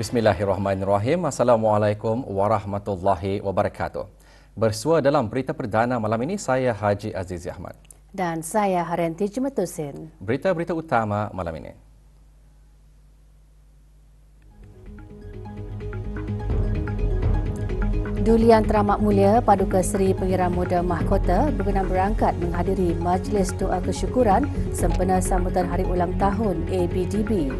Bismillahirrahmanirrahim. Assalamualaikum warahmatullahi wabarakatuh. Bersua dalam berita perdana malam ini, saya Haji Azizi Ahmad. Dan saya Haryanti Jumetusin. Berita-berita utama malam ini. Duli Yang Teramat Mulia Paduka Seri Pengiran Muda Mahkota berkenan berangkat menghadiri Majlis Doa Kesyukuran sempena sambutan Hari Ulang Tahun ABDB.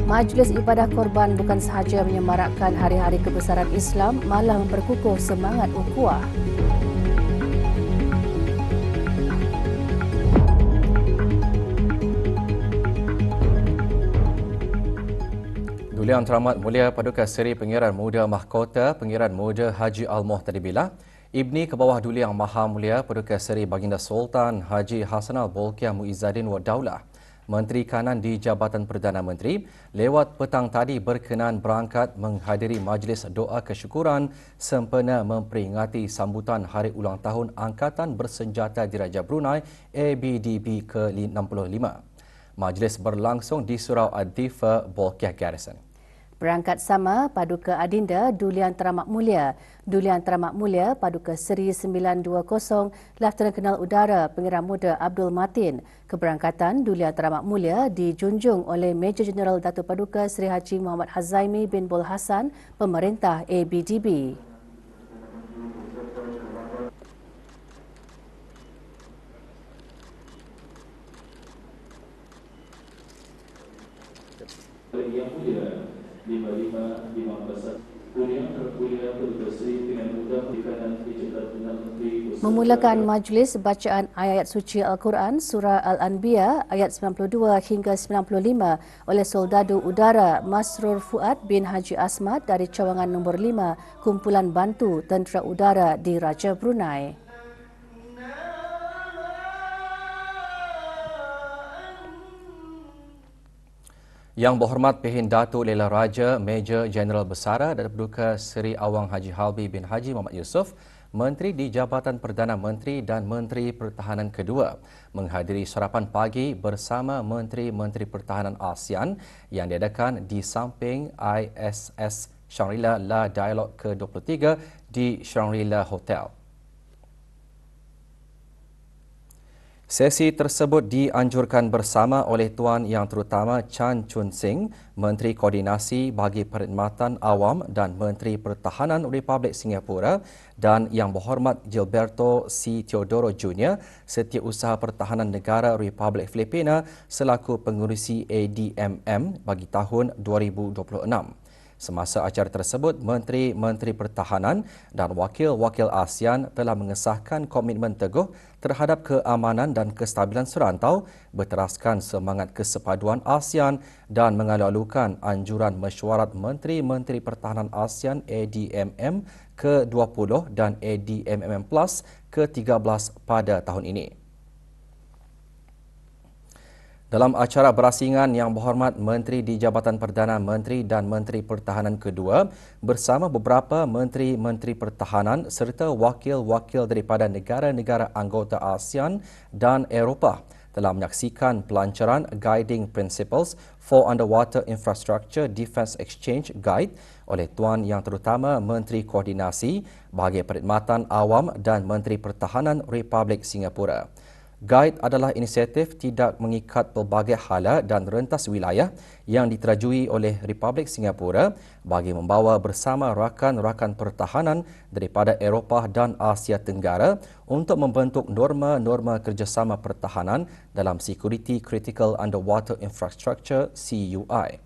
Majlis Ibadah Korban bukan sahaja menyemarakkan hari-hari kebesaran Islam, malah memperkukuh semangat ukhuwah. Duli Yang Teramat Mulia Paduka Seri Pengiran Muda Mahkota Pengiran Muda Haji Al-Muhtadi Billah, Ibni Kebawah Duli Yang Maha Mulia Paduka Seri Baginda Sultan Haji Hassanal Bolkiah Muizzaddin Wad Daulah, Menteri Kanan di Jabatan Perdana Menteri, lewat petang tadi berkenan berangkat menghadiri Majlis Doa Kesyukuran sempena memperingati sambutan Hari Ulang Tahun Angkatan Bersenjata Diraja Brunei ABDB ke-65. Majlis berlangsung di Surau Ad-Difa, Bolkiah Garrison. Berangkat sama Paduka Adinda Duli Yang Teramat Mulia, Duli Yang Teramat Mulia Paduka Seri 920 Leftenan Kenal Udara Pengiran Muda Abdul Matin. Keberangkatan Duli Yang Teramat Mulia dijunjung oleh Major Jeneral Datuk Paduka Seri Haji Muhammad Hazaimi bin Bul Hassan, Pemerintah ABDB. Yang Mulia 5554 Duli Yang Termulia Paduka Seri Pengiran Muda Kanan di Jabatan Perdana Menteri. Memulakan majlis bacaan ayat suci Al-Quran Surah Al-Anbiya ayat 92 hingga 95 oleh Soldadu Udara Masrur Fuad bin Haji Asmad dari Cawangan Nombor 5 Kumpulan Bantu Tentera Udara di Raja Brunei. Yang Berhormat Pehin Datuk Lela Raja Major Jeneral Besara Datuk Paduka Seri Awang Haji Halbi bin Haji Muhammad Yusof, Menteri di Jabatan Perdana Menteri dan Menteri Pertahanan kedua, menghadiri sarapan pagi bersama Menteri-Menteri Pertahanan ASEAN yang diadakan di samping ISS Shangri-La La Dialog ke-23 di Shangri-La Hotel. Sesi tersebut dianjurkan bersama oleh Tuan Yang Terutama Chan Chun Sing, Menteri Koordinasi bagi Perkhidmatan Awam dan Menteri Pertahanan Republik Singapura, dan Yang Berhormat Gilberto C. Teodoro Jr., Setiausaha Pertahanan Negara Republik Filipina selaku pengurusi ADMM bagi tahun 2026. Semasa acara tersebut, Menteri-Menteri Pertahanan dan Wakil-Wakil ASEAN telah mengesahkan komitmen teguh terhadap keamanan dan kestabilan serantau, berteraskan semangat kesepaduan ASEAN dan mengalu-alukan anjuran mesyuarat Menteri-Menteri Pertahanan ASEAN ADMM ke-20 dan ADMM Plus ke-13 pada tahun ini. Dalam acara berasingan, Yang Berhormat Menteri di Jabatan Perdana Menteri dan Menteri Pertahanan kedua bersama beberapa Menteri-Menteri Pertahanan serta wakil-wakil daripada negara-negara anggota ASEAN dan Eropah telah menyaksikan pelancaran Guiding Principles for Underwater Infrastructure Defence Exchange Guide oleh Tuan Yang Terutama Menteri Koordinasi bagi Perkhidmatan Awam dan Menteri Pertahanan Republik Singapura. Guide adalah inisiatif tidak mengikat pelbagai hala dan rentas wilayah yang diterajui oleh Republik Singapura bagi membawa bersama rakan-rakan pertahanan daripada Eropah dan Asia Tenggara untuk membentuk norma-norma kerjasama pertahanan dalam Security Critical Underwater Infrastructure CUI.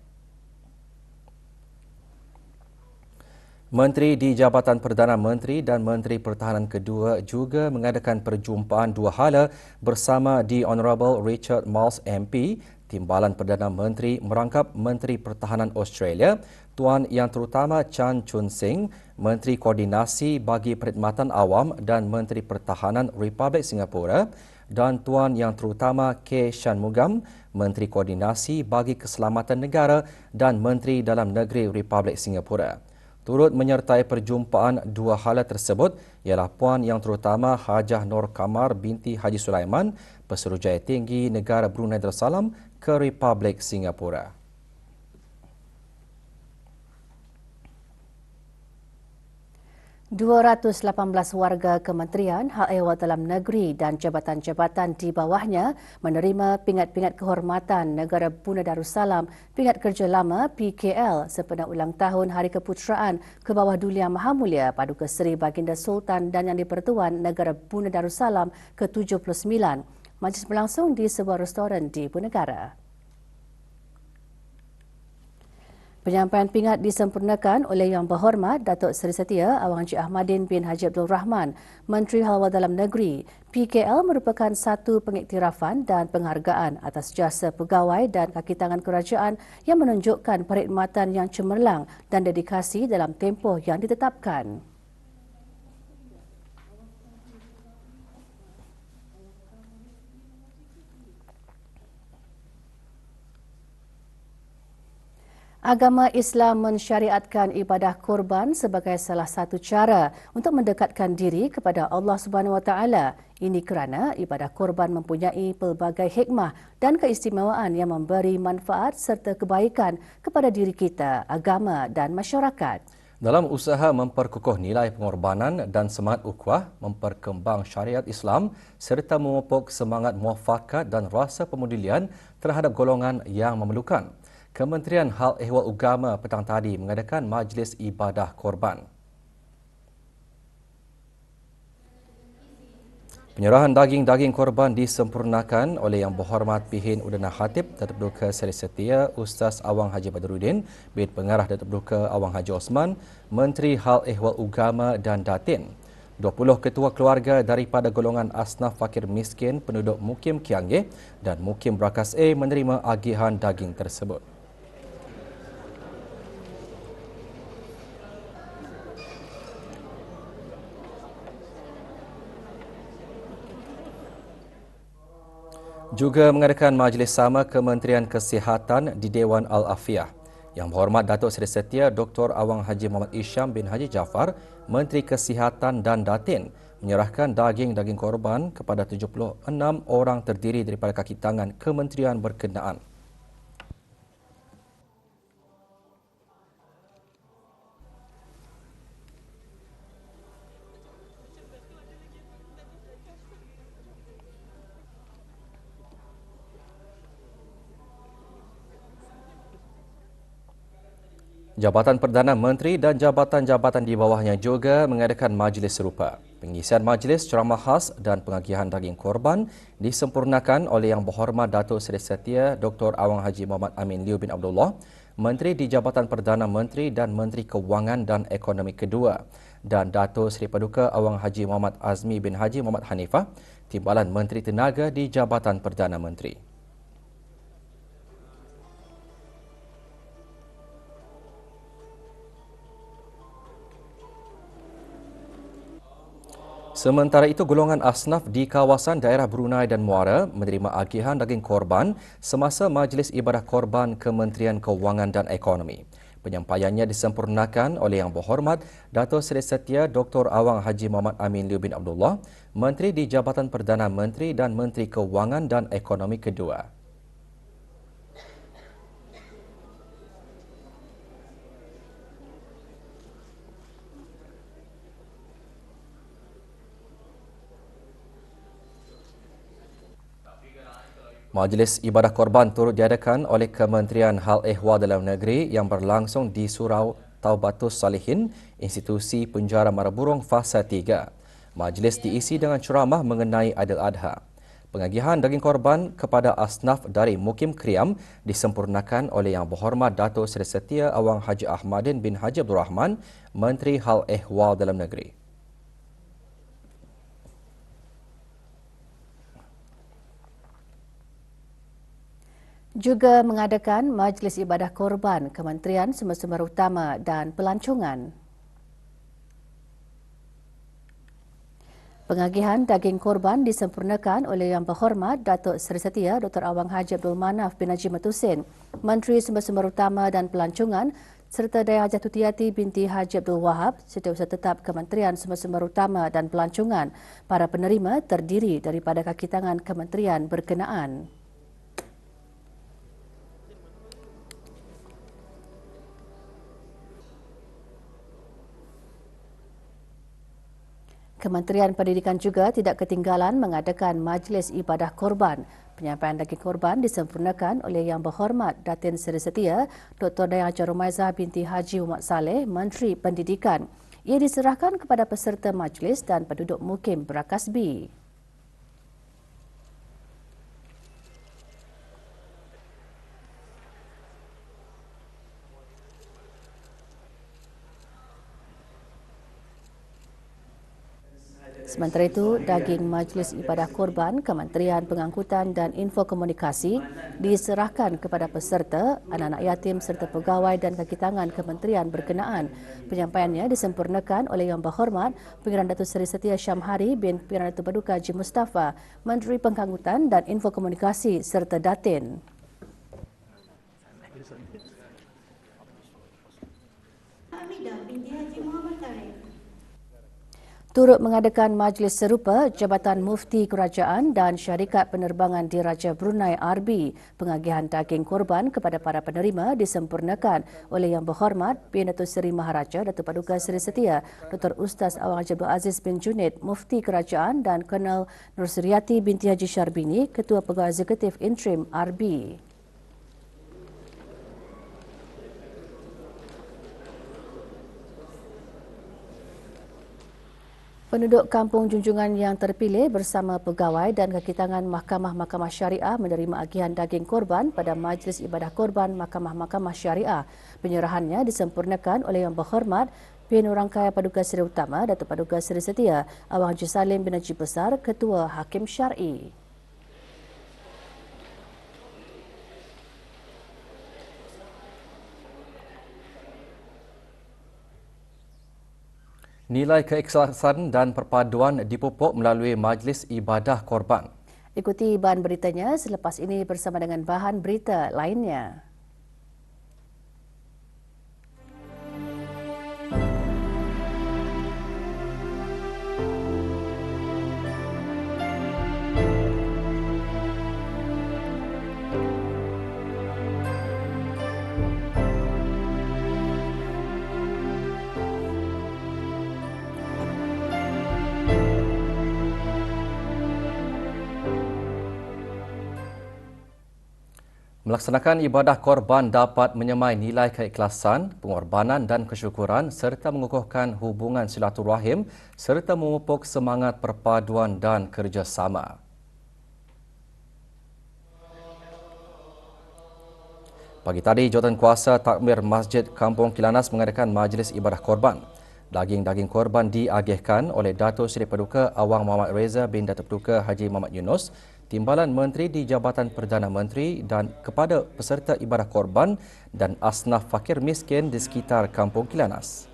Menteri di Jabatan Perdana Menteri dan Menteri Pertahanan kedua juga mengadakan perjumpaan dua hala bersama The Honourable Richard Marles MP, Timbalan Perdana Menteri merangkap Menteri Pertahanan Australia, Tuan Yang Terutama Chan Chun Sing, Menteri Koordinasi bagi Perkhidmatan Awam dan Menteri Pertahanan Republik Singapura, dan Tuan Yang Terutama K. Shanmugam, Menteri Koordinasi bagi Keselamatan Negara dan Menteri Dalam Negeri Republik Singapura. Turut menyertai perjumpaan dua hala tersebut ialah Puan Yang Terutama Hajah Nur Kamar binti Haji Sulaiman, Pesuruhjaya Tinggi Negara Brunei Darussalam ke Republik Singapura. ...218 warga Kementerian Hal Ehwal Dalam Negeri dan jabatan-jabatan di bawahnya menerima pingat-pingat kehormatan Negara Brunei Darussalam Pingat Kerja Lama PKL sempena ulang tahun Hari Keputeraan ke bawah Duli Yang Maha Mulia Paduka Seri Baginda Sultan dan Yang di-Pertuan Negara Brunei Darussalam ke-79. Majlis berlangsung di sebuah restoran di Ibu Negara. Penyampaian pingat disempurnakan oleh Yang Berhormat Datuk Seri Setia Awang Haji Ahmadin bin Haji Abdul Rahman, Menteri Hal Ehwal Dalam Negeri. PKL merupakan satu pengiktirafan dan penghargaan atas jasa pegawai dan kaki tangan kerajaan yang menunjukkan perkhidmatan yang cemerlang dan dedikasi dalam tempoh yang ditetapkan. Agama Islam mensyariatkan ibadah korban sebagai salah satu cara untuk mendekatkan diri kepada Allah Subhanahu Wa Taala. Ini kerana ibadah korban mempunyai pelbagai hikmah dan keistimewaan yang memberi manfaat serta kebaikan kepada diri kita, agama dan masyarakat. Dalam usaha memperkukuh nilai pengorbanan dan semangat ukhuwah, memperkembang syariat Islam serta memupuk semangat muafakat dan rasa pemodelan terhadap golongan yang memerlukan, Kementerian Hal Ehwal Agama petang tadi mengadakan Majlis Ibadah Korban. Penyerahan daging-daging korban disempurnakan oleh Yang Berhormat Pihin Udana Khatib Datuk Paduka Seri Setia Ustaz Awang Haji Badruddin bin Pengarah Datuk Paduka Awang Haji Osman, Menteri Hal Ehwal Agama dan Datin. 20 ketua keluarga daripada golongan asnaf fakir miskin penduduk Mukim Kianggeh dan Mukim Brakas A menerima agihan daging tersebut. Juga mengadakan majlis sama Kementerian Kesihatan di Dewan Al-Afiah. Yang Berhormat Datuk Seri Setia Dr. Awang Haji Muhammad Isham bin Haji Jaafar, Menteri Kesihatan dan Datin, menyerahkan daging-daging korban kepada 76 orang terdiri daripada kaki tangan kementerian berkenaan. Jabatan Perdana Menteri dan jabatan-jabatan di bawahnya juga mengadakan majlis serupa. Pengisian majlis, ceramah khas dan pengagihan daging korban disempurnakan oleh Yang Berhormat Datuk Seri Setia Dr. Awang Haji Muhammad Amin Liu bin Abdullah, Menteri di Jabatan Perdana Menteri dan Menteri Kewangan dan Ekonomi Kedua, dan Datuk Seri Paduka Awang Haji Muhammad Azmi bin Haji Muhammad Hanifah, Timbalan Menteri Tenaga di Jabatan Perdana Menteri. Sementara itu, golongan asnaf di kawasan daerah Brunei dan Muara menerima agihan daging korban semasa Majlis Ibadah Korban Kementerian Kewangan dan Ekonomi. Penyampaiannya disempurnakan oleh Yang Berhormat Datuk Seri Setia Dr. Awang Haji Muhammad Amin Liu bin Abdullah, Menteri di Jabatan Perdana Menteri dan Menteri Kewangan dan Ekonomi Kedua. Majlis Ibadah Korban turut diadakan oleh Kementerian Hal Ehwal Dalam Negeri yang berlangsung di Surau Taubatus Salihin, Institusi Penjara Maraburung Fasa 3. Majlis diisi dengan ceramah mengenai Aidiladha. Pengagihan daging korban kepada asnaf dari Mukim Kriam disempurnakan oleh Yang Berhormat Datuk Seri Setia Awang Haji Ahmadin bin Haji Abdul Rahman, Menteri Hal Ehwal Dalam Negeri. Juga mengadakan Majlis Ibadah Korban Kementerian Sumber-Sumber Utama dan Pelancongan. Pengagihan daging korban disempurnakan oleh Yang Berhormat Datuk Seri Setia Dr. Awang Haji Abdul Manaf bin Najib Matusin, Menteri Sumber-Sumber Utama dan Pelancongan, serta Dayang Haji Tutiyati binti Haji Abdul Wahab, Setiausaha Tetap Kementerian Sumber-Sumber Utama dan Pelancongan. Para penerima terdiri daripada kaki tangan kementerian berkenaan. Kementerian Pendidikan juga tidak ketinggalan mengadakan Majlis Ibadah Korban. Penyampaian daging korban disempurnakan oleh Yang Berhormat Datin Seri Setia Dr. Dayang Haji Rumaizah binti Haji Muhammad Saleh, Menteri Pendidikan. Ia diserahkan kepada peserta majlis dan penduduk mukim Berakasbi. Sementara itu, daging Majlis Ibadah Korban Kementerian Pengangkutan dan Infokomunikasi diserahkan kepada peserta, anak-anak yatim serta pegawai dan kaki tangan kementerian berkenaan. Penyampaiannya disempurnakan oleh Yang Berhormat Pengiran Datuk Seri Setia Syamhari bin Pengiran Datuk Paduka Haji Mustafa, Menteri Pengangkutan dan Infokomunikasi serta Datin. Hamidah binti Haji Muhammad Tarek. Turut mengadakan majlis serupa Jabatan Mufti Kerajaan dan Syarikat Penerbangan Diraja Brunei RB. Pengagihan daging korban kepada para penerima disempurnakan oleh Yang Berhormat Bin Datuk Seri Maharaja Datuk Paduka Seri Setia Dr. Ustaz Awang Haji Abdul Aziz bin Junid, Mufti Kerajaan, dan Kolonel Nur Suryati binti Haji Syarbini, Ketua Pegawai Eksekutif Interim RB. Penduduk Kampung Junjungan yang terpilih bersama pegawai dan kaki tangan Mahkamah-Mahkamah Syariah menerima agihan daging korban pada Majlis Ibadah Korban Mahkamah-Mahkamah Syariah. Penyerahannya disempurnakan oleh Yang Berhormat Penurangkaya Paduka Seri Utama Datuk Paduka Seri Setia Awang Haji Salim bin Haji Besar, Ketua Hakim Syar'i. Nilai keikhlasan dan perpaduan dipupuk melalui Majlis Ibadah Korban. Ikuti bahan beritanya selepas ini bersama dengan bahan berita lainnya. Melaksanakan ibadah korban dapat menyemai nilai keikhlasan, pengorbanan dan kesyukuran serta mengukuhkan hubungan silaturahim serta memupuk semangat perpaduan dan kerjasama. Pagi tadi, Jawatankuasa Takmir Masjid Kampung Kilanas mengadakan majlis ibadah korban. Daging-daging korban diagihkan oleh Datuk Seri Paduka Awang Muhammad Reza bin Datuk Paduka Haji Muhammad Yunus, Timbalan Menteri di Jabatan Perdana Menteri, dan kepada peserta ibadah korban dan asnaf fakir miskin di sekitar Kampung Kilanas.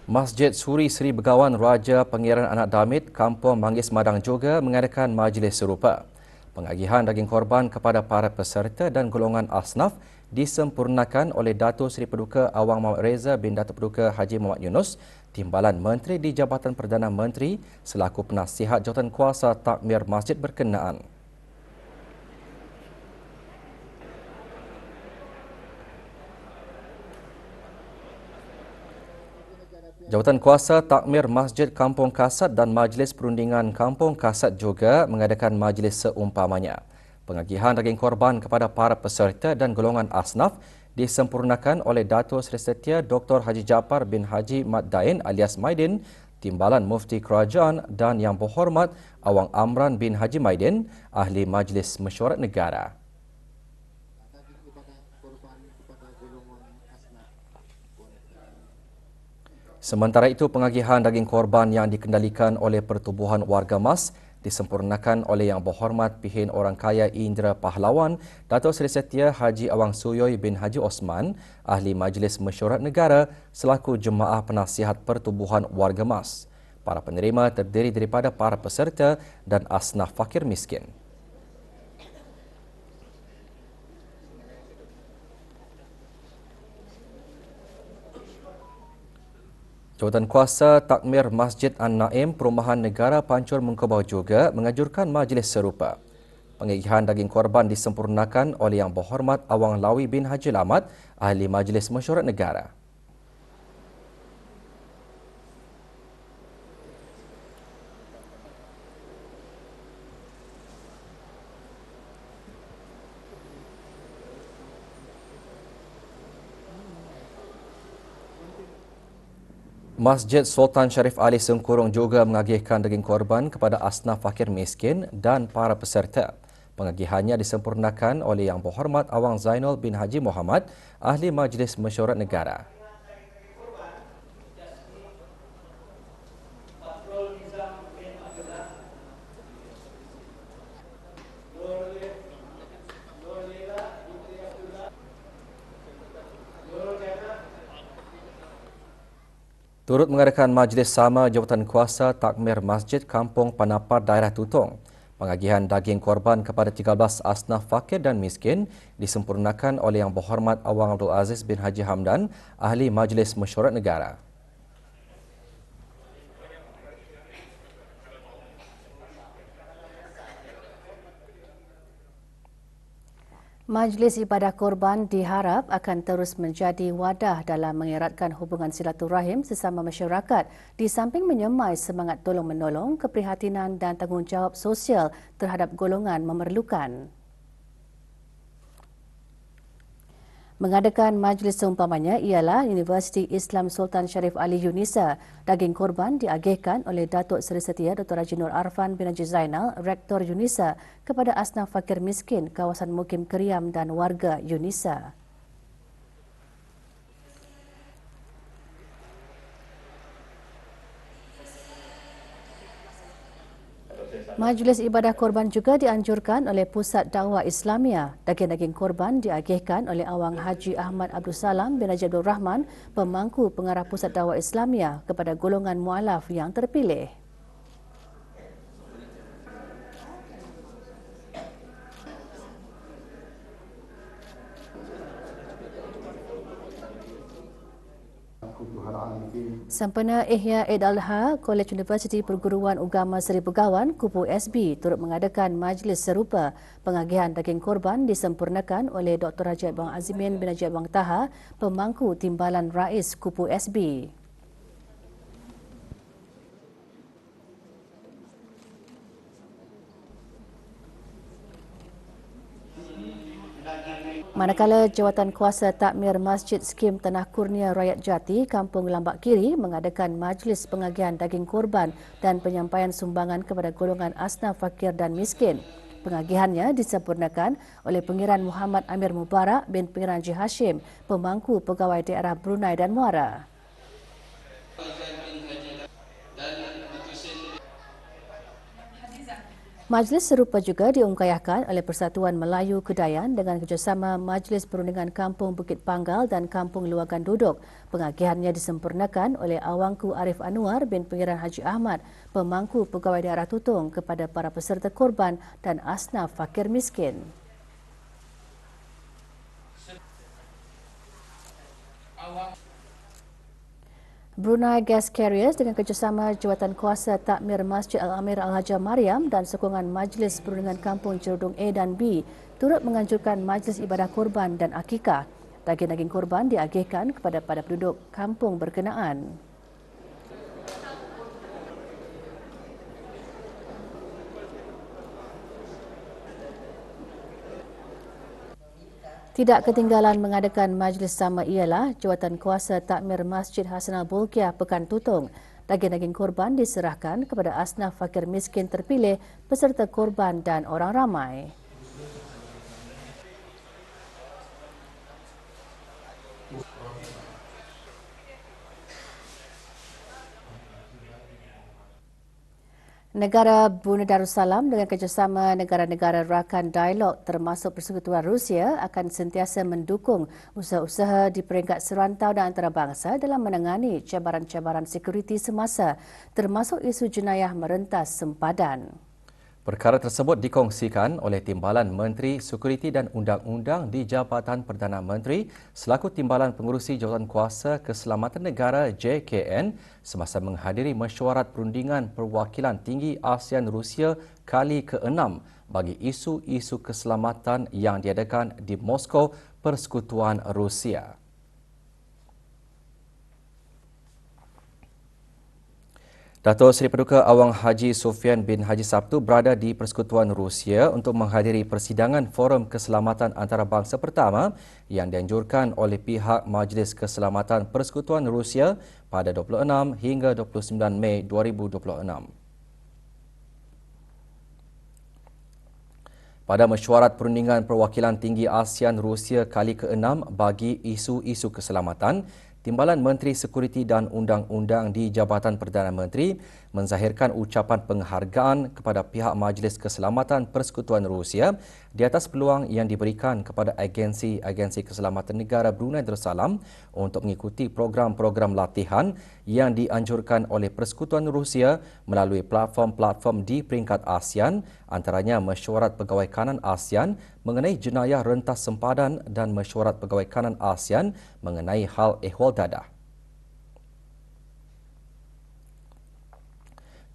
Masjid Suri Seri Begawan Raja Pangeran Anak Damit, Kampung Manggis Madang juga mengadakan majlis serupa. Pengagihan daging korban kepada para peserta dan golongan asnaf disempurnakan oleh Datuk Seri Paduka Awang Muhammad Reza bin Datuk Paduka Haji Muhammad Yunus, Timbalan Menteri di Jabatan Perdana Menteri selaku penasihat Jawatankuasa Takmir Masjid berkenaan. Jawatankuasa Takmir Masjid Kampung Kasat dan Majlis Perundingan Kampung Kasat juga mengadakan majlis seumpamanya. Pengagihan daging korban kepada para peserta dan golongan asnaf disempurnakan oleh Datuk Seri Setia Dr. Haji Jaafar bin Haji Mat Dain alias Maidin, Timbalan Mufti Kerajaan, dan Yang Berhormat Awang Amran bin Haji Maidin, Ahli Majlis Mesyuarat Negara. Sementara itu, pengagihan daging korban yang dikendalikan oleh Pertubuhan Warga Mas disempurnakan oleh Yang Berhormat Pihin Orang Kaya Indra Pahlawan, Datuk Seri Setia Haji Awang Suyoy bin Haji Osman, Ahli Majlis Mesyuarat Negara selaku Jemaah Penasihat Pertubuhan Warga Mas. Para penerima terdiri daripada para peserta dan asnaf fakir miskin. Jawatankuasa Takmir Masjid An-Naim Perumahan Negara Pancur Mengkubau juga menganjurkan majlis serupa. Pengigihan daging korban disempurnakan oleh Yang Berhormat Awang Lawi bin Haji Lamat, Ahli Majlis Mesyuarat Negara. Masjid Sultan Sharif Ali Sengkurung juga mengagihkan daging korban kepada asnaf fakir miskin dan para peserta. Pengagihannya disempurnakan oleh Yang Berhormat Awang Zainul bin Haji Muhammad, Ahli Majlis Mesyuarat Negara. Turut mengadakan majlis sama Jawatankuasa Takmir Masjid Kampung Panapar Daerah Tutong. Pengagihan daging korban kepada 13 asnaf fakir dan miskin disempurnakan oleh Yang Berhormat Awang Abdul Aziz bin Haji Hamdan, Ahli Majlis Mesyuarat Negara. Majlis Ibadah Korban diharap akan terus menjadi wadah dalam mengeratkan hubungan silaturahim sesama masyarakat di samping menyemai semangat tolong-menolong, keprihatinan dan tanggungjawab sosial terhadap golongan memerlukan. Mengadakan majlis seumpamanya ialah Universiti Islam Sultan Sharif Ali Yunisa. Daging korban diagihkan oleh Datuk Seri Setia Dr. Haji Nur Arfan bin Haji Zainal, Rektor Yunisa, kepada asnaf fakir miskin kawasan Mukim Keriam dan warga Yunisa. Majlis Ibadah Korban juga dianjurkan oleh Pusat Dakwah Islamia. Daging-daging korban diagihkan oleh Awang Haji Ahmad Abdul Salam bin Haji Abdul Rahman, Pemangku Pengarah Pusat Dakwah Islamia, kepada golongan mualaf yang terpilih. Sempena Ihya Eid Al-Ha, Kolej Universiti Perguruan Agama Seri Begawan, Kupu SB, turut mengadakan majlis serupa. Pengagihan daging korban disempurnakan oleh Dr. Haji Abang Azimin bin Haji Abang Taha, Pemangku Timbalan Rais Kupu SB. Manakala Jawatankuasa Takmir Masjid Skim Tanah Kurnia Rakyat Jati, Kampung Lambak Kiri mengadakan majlis pengagihan daging korban dan penyampaian sumbangan kepada golongan asnaf fakir dan miskin. Pengagihannya disempurnakan oleh Pengiran Muhammad Amir Mubarak bin Pengiran Haji Hashim, Pemangku Pegawai Daerah Brunei dan Muara. Majlis serupa juga diungkayahkan oleh Persatuan Melayu Kedayan dengan kerjasama Majlis Perundingan Kampung Bukit Panggal dan Kampung Luagan Duduk. Pengagihannya disempurnakan oleh Awangku Arif Anwar bin Pengiran Haji Ahmad, Pemangku Pegawai Daerah Tutong, kepada para peserta korban dan asnaf fakir miskin. Brunei Gas Carriers dengan kerjasama Jawatankuasa Takmir Masjid Al-Amir Al-Haja Mariam dan sokongan Majlis Perundingan Kampung Jerudong A dan B turut menganjurkan majlis ibadah korban dan akikah. Daging-daging korban diagihkan kepada penduduk kampung berkenaan. Tidak ketinggalan mengadakan majlis sama ialah Jawatankuasa Takmir Masjid Hasan Al-Bolkiah Pekan Tutong. Daging-daging korban diserahkan kepada asnaf fakir miskin terpilih, peserta korban dan orang ramai. Negara Brunei Darussalam dengan kerjasama negara-negara rakan dialog termasuk Persekutuan Rusia akan sentiasa mendukung usaha-usaha di peringkat serantau dan antarabangsa dalam menangani cabaran-cabaran sekuriti semasa termasuk isu jenayah merentas sempadan. Perkara tersebut dikongsikan oleh Timbalan Menteri Sekuriti dan Undang-Undang di Jabatan Perdana Menteri selaku Timbalan Pengurusi Jawatan Kuasa Keselamatan Negara JKN semasa menghadiri mesyuarat perundingan perwakilan tinggi ASEAN Rusia kali ke-6 bagi isu-isu keselamatan yang diadakan di Moskow, Persekutuan Rusia. Datuk Seri Paduka Awang Haji Sofian bin Haji Sabtu berada di Persekutuan Rusia untuk menghadiri persidangan Forum Keselamatan Antarabangsa pertama yang dianjurkan oleh pihak Majlis Keselamatan Persekutuan Rusia pada 26 hingga 29 Mei 2026. Pada mesyuarat perundingan perwakilan tinggi ASEAN Rusia kali ke-6 bagi isu-isu keselamatan, Timbalan Menteri Sekuriti dan Undang-Undang di Jabatan Perdana Menteri menzahirkan ucapan penghargaan kepada pihak Majlis Keselamatan Persekutuan Rusia di atas peluang yang diberikan kepada agensi-agensi keselamatan negara Brunei Darussalam untuk mengikuti program-program latihan yang dianjurkan oleh Persekutuan Rusia melalui platform-platform di peringkat ASEAN, antaranya Mesyuarat Pegawai Kanan ASEAN mengenai jenayah rentas sempadan dan Mesyuarat Pegawai Kanan ASEAN mengenai hal ehwal dadah.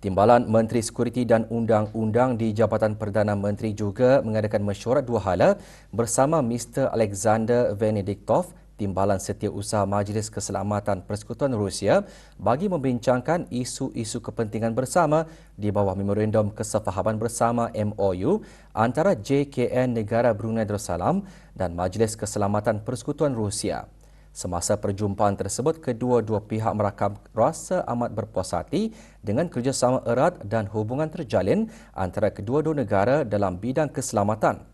Timbalan Menteri Sekuriti dan Undang-Undang di Jabatan Perdana Menteri juga mengadakan mesyuarat dua hala bersama Mr. Alexander Venediktov, Timbalan Setiausaha Majlis Keselamatan Persekutuan Rusia bagi membincangkan isu-isu kepentingan bersama di bawah Memorandum Kesefahaman Bersama MOU antara JKN Negara Brunei Darussalam dan Majlis Keselamatan Persekutuan Rusia. Semasa perjumpaan tersebut, kedua-dua pihak merakam rasa amat berpuas hati dengan kerjasama erat dan hubungan terjalin antara kedua-dua negara dalam bidang keselamatan.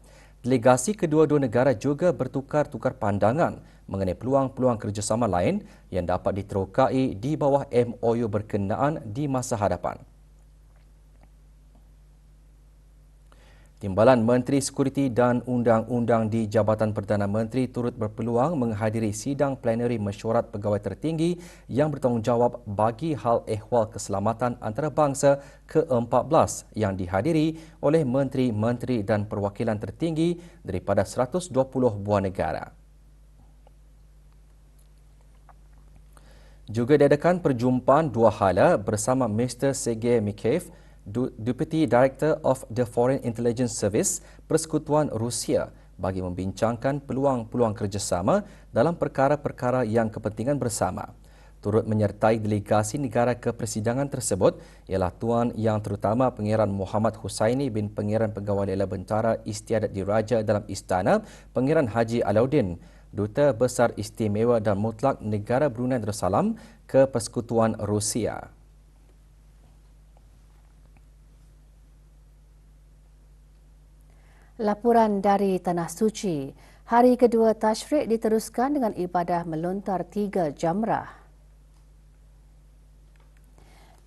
Delegasi kedua-dua negara juga bertukar-tukar pandangan mengenai peluang-peluang kerjasama lain yang dapat diterokai di bawah MOU berkenaan di masa hadapan. Timbalan Menteri Sekuriti dan Undang-Undang di Jabatan Perdana Menteri turut berpeluang menghadiri sidang plenari mesyuarat pegawai tertinggi yang bertanggungjawab bagi hal ehwal keselamatan antarabangsa ke-14 yang dihadiri oleh menteri-menteri dan perwakilan tertinggi daripada 120 buah negara. Juga diadakan perjumpaan dua hala bersama Mr. Sergei Mikheyev, Deputy Director of the Foreign Intelligence Service Persekutuan Rusia bagi membincangkan peluang-peluang kerjasama dalam perkara-perkara yang kepentingan bersama. Turut menyertai delegasi negara ke persidangan tersebut ialah Tuan Yang Terutama Pangeran Muhammad Hussaini bin Pangeran Pegawai Lela Bentara Istiadat Diraja dalam Istana, Pangeran Haji Alauddin, Duta Besar Istimewa dan Mutlak Negara Brunei Darussalam ke Persekutuan Rusia. Laporan dari Tanah Suci. Hari kedua Tashrik diteruskan dengan ibadah melontar 3 jamrah.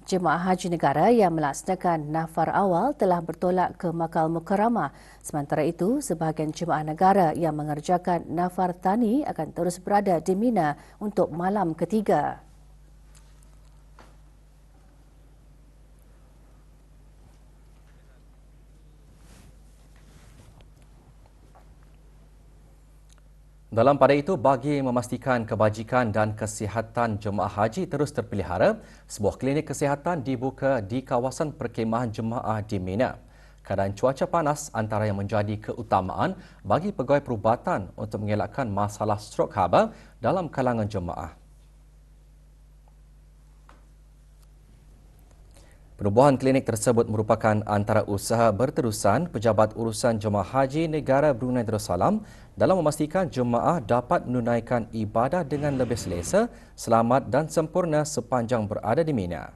Jemaah Haji Negara yang melaksanakan nafar awal telah bertolak ke Makal Mukarramah. Sementara itu, sebahagian jemaah negara yang mengerjakan nafar tani akan terus berada di Mina untuk malam ketiga. Dalam pada itu, bagi memastikan kebajikan dan kesihatan jemaah haji terus terpelihara, sebuah klinik kesihatan dibuka di kawasan perkhemahan jemaah di Mina. Keadaan cuaca panas antara yang menjadi keutamaan bagi pegawai perubatan untuk mengelakkan masalah strok haba dalam kalangan jemaah. Penubuhan klinik tersebut merupakan antara usaha berterusan Pejabat Urusan Jemaah Haji Negara Brunei Darussalam dalam memastikan jemaah dapat menunaikan ibadah dengan lebih selesa, selamat dan sempurna sepanjang berada di Mina.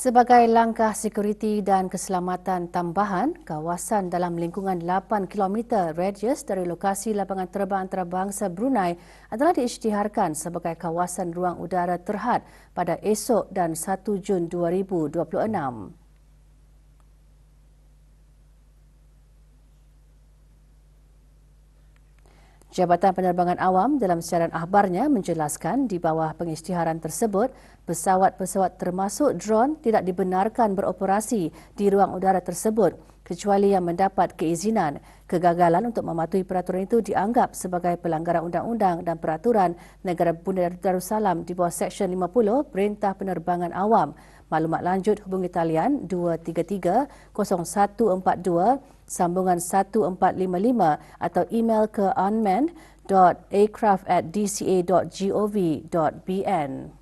Sebagai langkah sekuriti dan keselamatan tambahan, kawasan dalam lingkungan 8 km radius dari lokasi lapangan terbang antarabangsa Brunei adalah diisytiharkan sebagai kawasan ruang udara terhad pada esok dan 1 Jun 2026. Jabatan Penerbangan Awam dalam siaran akhbarnya menjelaskan di bawah pengisytiharan tersebut, pesawat-pesawat termasuk drone tidak dibenarkan beroperasi di ruang udara tersebut kecuali yang mendapat keizinan. Kegagalan untuk mematuhi peraturan itu dianggap sebagai pelanggaran undang-undang dan peraturan Negara Bunga Darussalam di bawah Seksyen 50 Perintah Penerbangan Awam. Maklumat lanjut hubungi talian 233 0142 sambungan 1455 atau email ke unmanned.aircraft@dca.gov.bn.